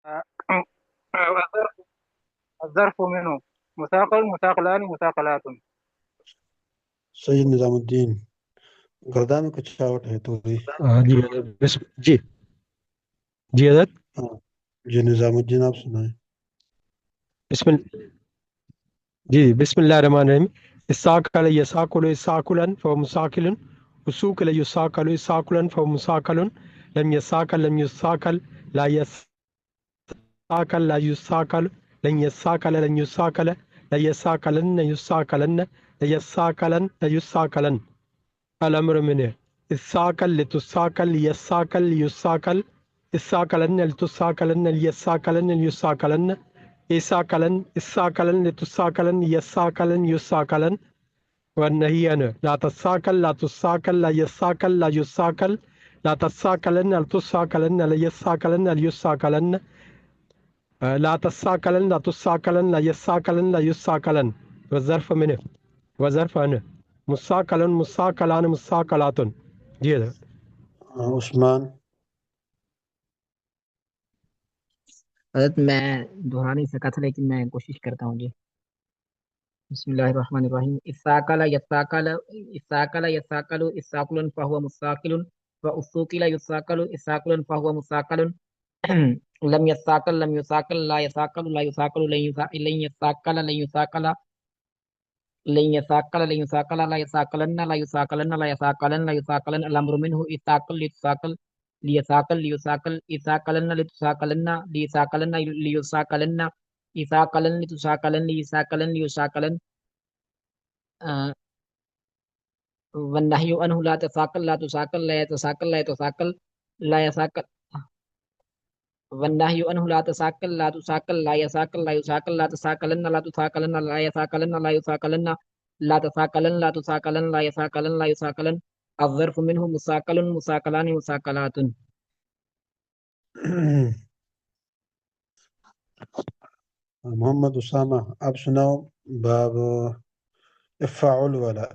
آه، الظرف الظرف منه مثاقل مثاقلان مثاقلات. سید نظام الدین گردان میں کچھ آوٹ ہے تو بھی جی جی جی حضرت ہاں جی نظام الدین آپ سنائیں بسم جی بسم اللہ الرحمن الرحیم اساکل یساکل اساکلا فهو مساکل وسوکل یساکل اساکلا فهو مساکل لم يساکل لم يساکل لا يساکل لا يساکل لن يساکل لن يساکل لا يساکلن يساکلن لا يساکلن لا يساکلن الامر منه اساکل لتساکل ليساکل ليساکل اساکلن لتساکلن ليساکلن ليساکلن إساكلن إساكلن لتساكلن يساكلن يساكلن والنهي عنه لا تساكل لا تساكل لا يساكل لا يساكل لا تساكلن لا تساكلن لا يساكلن لا يساكلن لا تساكلن لا تساكلن لا يساكلن لا يساكلن والظرف منه وظرف عنه مساكل مساكلان مساكلات جی عثمان حضرت میں دہرا نہیں سکا تھا لیکن میں کوشش کرتا ہوں جی بسم اللہ الرحمن الرحیم اساکل یساکل اساکل یساکل اساکل فهو مساکل واسوکل یساکل اساکل فهو مساکل لم يساکل لم يساکل لا يساکل لا يساکل لن يساکل لن يساکل لن يساکل لن يساکل لا يساکلن لا يساکلن لا يساکلن لا يساکلن الامر منه اساکل لتساکل ليساکل ليساکل اساکلن لتساکلن ليساکلن ليساکلن اساکلن لتساکلن ليساکلن ليساکلن والنهي عنه لا تساکل لا تساکل لا يتساکل لا يتساکل لا يساکل والنهي عنه لا تساکل لا تساکل لا يساکل لا يساکل لا تساکلن لا تساکلن لا يساکلن لا يساکلن لا تساکلن لا تساکلن لا يساکلن لا يساکلن الظرف منه مساکل مساکلان مساکلات. محمد اسامہ آپ سناؤ باب افعل والا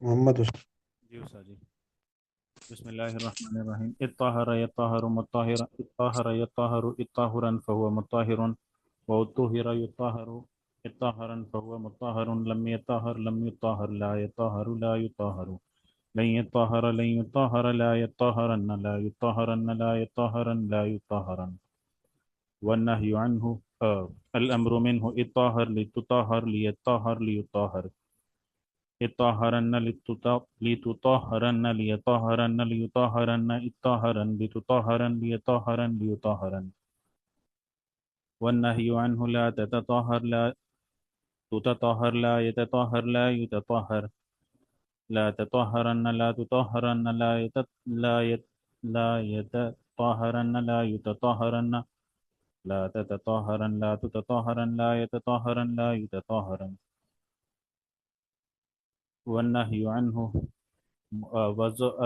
محمد جی استاد جی بسم اللہ الرحمن الرحیم اطہر یطہر مطہرا اطہر یطہر اطہرا فهو مطہر وطہر یطہر اطہرا فهو مطہر لم یطہر لم یطہر لا یطہر لا یطہر لن يطهر لن يطهر لا يطهرن لا يطهرن لا يطهرن لا يطهرن والنهي عنه الأمر منه اطهر لتطهر ليطهر ليطهر اطهرن لتطهرن ليطهرن ليطهرن اطهرن لتطهرن ليطهرن ليطهرن والنهي عنه لا تتطهر لا تتطهر لا يتطهر لا يتطهر لا تطهرن لا تطهرن لا يتطهرن لا يتطهرن لا تتطهرن لا تتطهرن لا يتطهرن لا يتطهرن والنهي عنه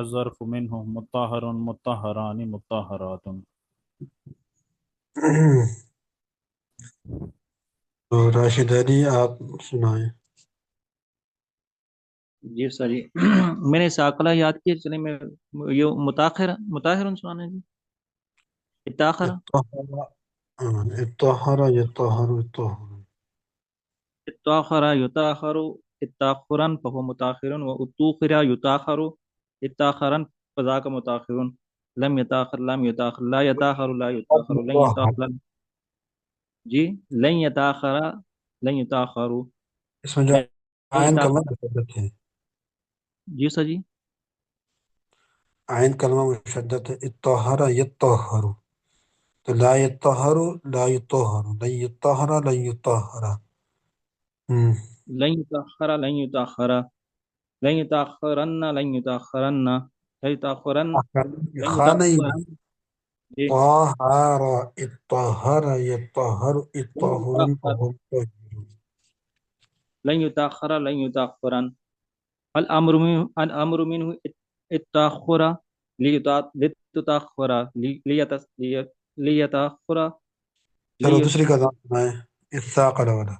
الظرف منه مطهر مطهران مطهرات. تو راشد علی آپ سنائیں جی سر جی میں نے ساکلہ یاد کیا چلے میں یہ متاخر سنانا جی اتاخر اطہر یطہر اطہر اتاخر یتاخر اتاخرا فهو متاخر واتوخر یتاخر اتاخرا فذاك متاخر لم يتاخر لم يتاخر لا يتاخر لا يتاخر لن يتاخر جی لن يتاخر لن يتاخر اس میں جو عین کلمہ مشدد ہے جی سر جی عین کلمہ مشدد ہے اطہر یطہر تو لا یطہر لا یطہر لن یطہر لن یطہر لن يتاخر لن يتاخر لن يتاخرن لن يتاخرن لا يتاخرن لن خانہ يتاخرن جی طہر اطہر یطہر اطہرن لن يتاخر لن يتاخرن الامر منه التاخر لتتاخر ليتاخر چلو دوسری کا نام سنائیں الثاقل والا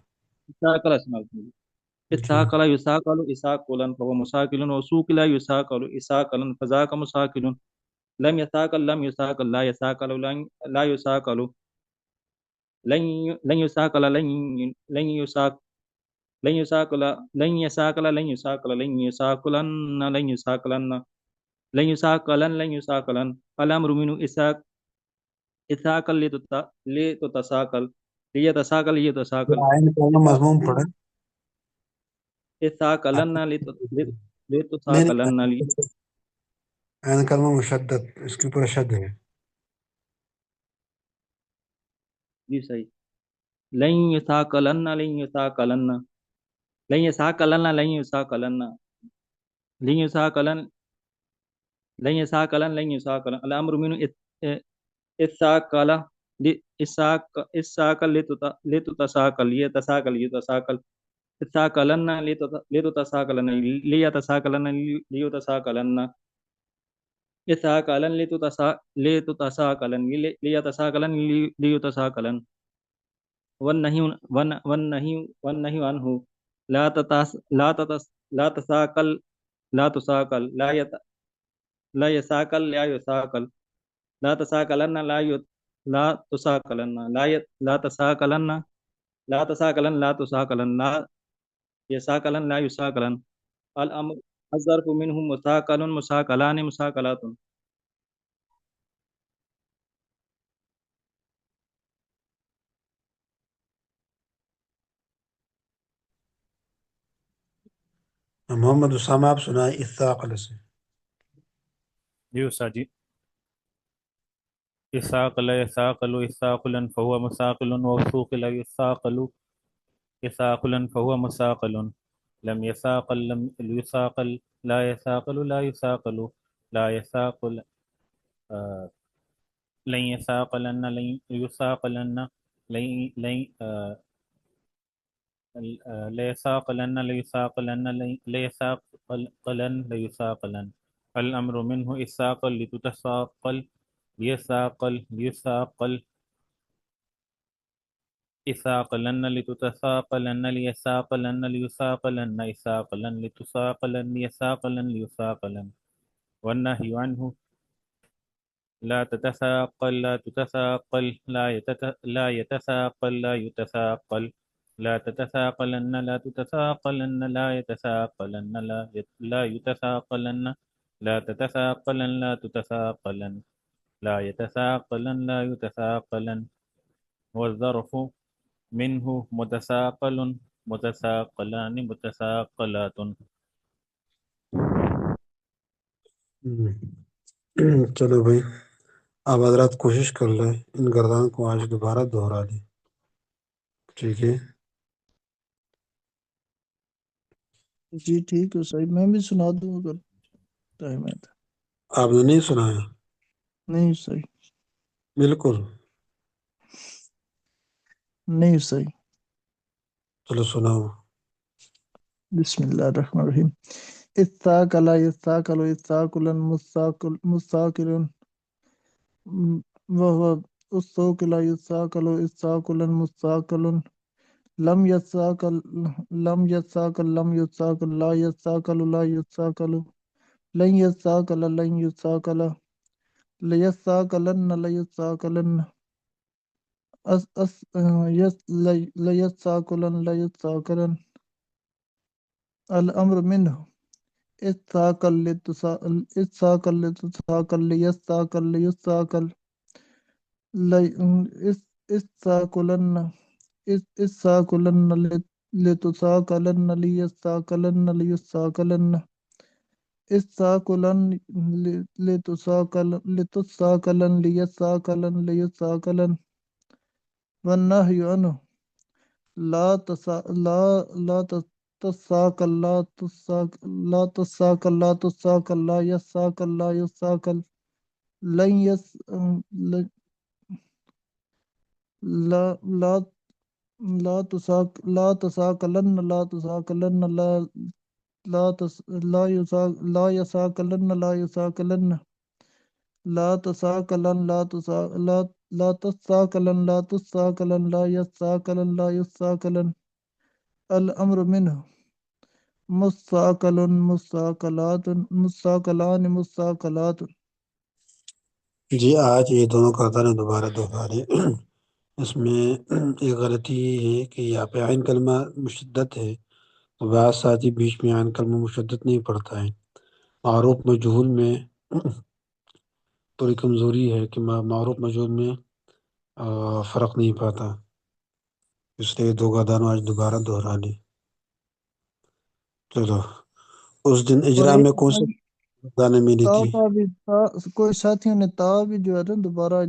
اتاكل يساكل اساكلا فهو مساكل وسوكل يساكل اساكلا فذاك مساكل لم يثاقل لم يثاقل لا يثاقل لا يثاقل لن يثاقل لن يثاقل لن يثاقل لن يثاقل لن يثاقل لن يثاقلن لن يثاقلن لن يثاقلن لن يثاقلن الأمر منه إثاقل لتتثاقل ليتثاقل ليتثاقل آئین کا مضمون پڑھیں. إثاقلن نہیں لتثاقلن عین کلمہ مشدد، اس کے اوپر شد ہے. جی صحیح. لن يثاقلن لن يثاقلن لن يثاقلن لن يثاقلن لن يثاقلن لن يثاقلن لن يثاقلن الأمر منه إثاقل إثاقل لتتثاقل يتثاقل يتثاقل إثاقلن لتتثاقلن ليتثاقلن ليتثاقلن إثاقلن لتتثاقلن ليتثاقلن ليتثاقلن والنهي عنه لا تثاقل لا تثاقل لا يثاقل لا يثاقل لا تثاقلن لا تثاقلن لا تثاقلن لا تثاقلن لا تثاقلن لا يثاقلن لا يثاقلن الأمر الظرف منه مثاقل مثاقلان مثاقلات. محمد اسامہ آپ سنائیں اثاقل سے. جی استاد جی. إثاقل يثاقل إثاقلا فهو مثاقل وثوقل يثاقل إثاقلا فهو مثاقل لم يثاقل لم يثاقل لا يثاقل لا يثاقل لا يثاقل لن يثاقلن لن يثاقلن لا يثاقلن لا يثاقلن لا يثاقلن لا يثاقلن الأمر منه إثاقل لتتثاقل يثاقل يثاقل إثاقلن لتتثاقلن ليثاقلن ليثاقلن إثاقلن لتثاقلن يثاقلن ليثاقلن والنهي عنه لا تتثاقل لا تتثاقل لا يتثاقل لا يتثاقل لا تتثاقلن لا تتثاقلن لا يتثاقلن لا يتثاقلن لا تتثاقلن لا تتثاقلن لا يتثاقلن لا يتثاقلن والظرف منه متثاقل متثاقلان متثاقلات. چلو بھائی آپ حضرات کوشش کر لیں ان گردان کو آج دوبارہ دہرا دیں. ٹھیک ہے جی ٹھیک ہے صحیح، میں بھی سنا دوں اگر ٹائم ہے تو. آپ نے نہیں سنایا؟ نہیں صحیح، بالکل. نہیں صحیح. چلو سناؤ. بسم اللہ الرحمن الرحیم. اثاقل يثاقل اثاقلا مثاقل وهو الثقل يثاقل اثاقلا مثاقل لم يثاقل لم يثاقل لم يثاقل لا يثاقل لا يثاقل لن يثاقل لن يثاقل ليثاقلن ليثاقلن ليثاقلن ليثاقلن الأمر منه إثاقل إثاقل لتثاقل ليثاقل ليثاقل إثاقلن إثاقلن لتثاقلن ليثاقلن ليثاقلن إثاقلن لتثاقلن ليثاقلن ليثاقلن والنهي عنه لا تثاقل لا تثاقل لا تثاقل لا تثاقل لا يثاقل لا يثاقل لن لا لا لا تثاقلن لا تثاقلن لا يثاقلن لا يثاقلن لا تثاقلن لا تثاقلن لا تثاقلن لا تثاقلن لا يثاقلن لا يثاقلن الأمر منه مثاقل مثاقلات مثاقلان مثاقلات. جی آج یہ دونوں قاعدہ دوبارہ دہرا لیں۔ اس میں ایک غلطی یہ ہے کہ یہاں پہ عین کلمہ مشدت ہے، تو بعض ساتھی بیچ میں عین کلمہ مشدت نہیں پڑھتا ہے۔ معروف مجہول میں تھوڑی کمزوری ہے کہ معروف مجہول میں فرق نہیں پاتا، اس لیے دو قاعدہ آج دوبارہ دہرا لیں۔ چلو اس دن اور اجرا ایک میں کون سے گانے ملی تا تھی؟ کا بھی کوئی ساتھیوں نے تا بھی جو ہے نا دوبارہ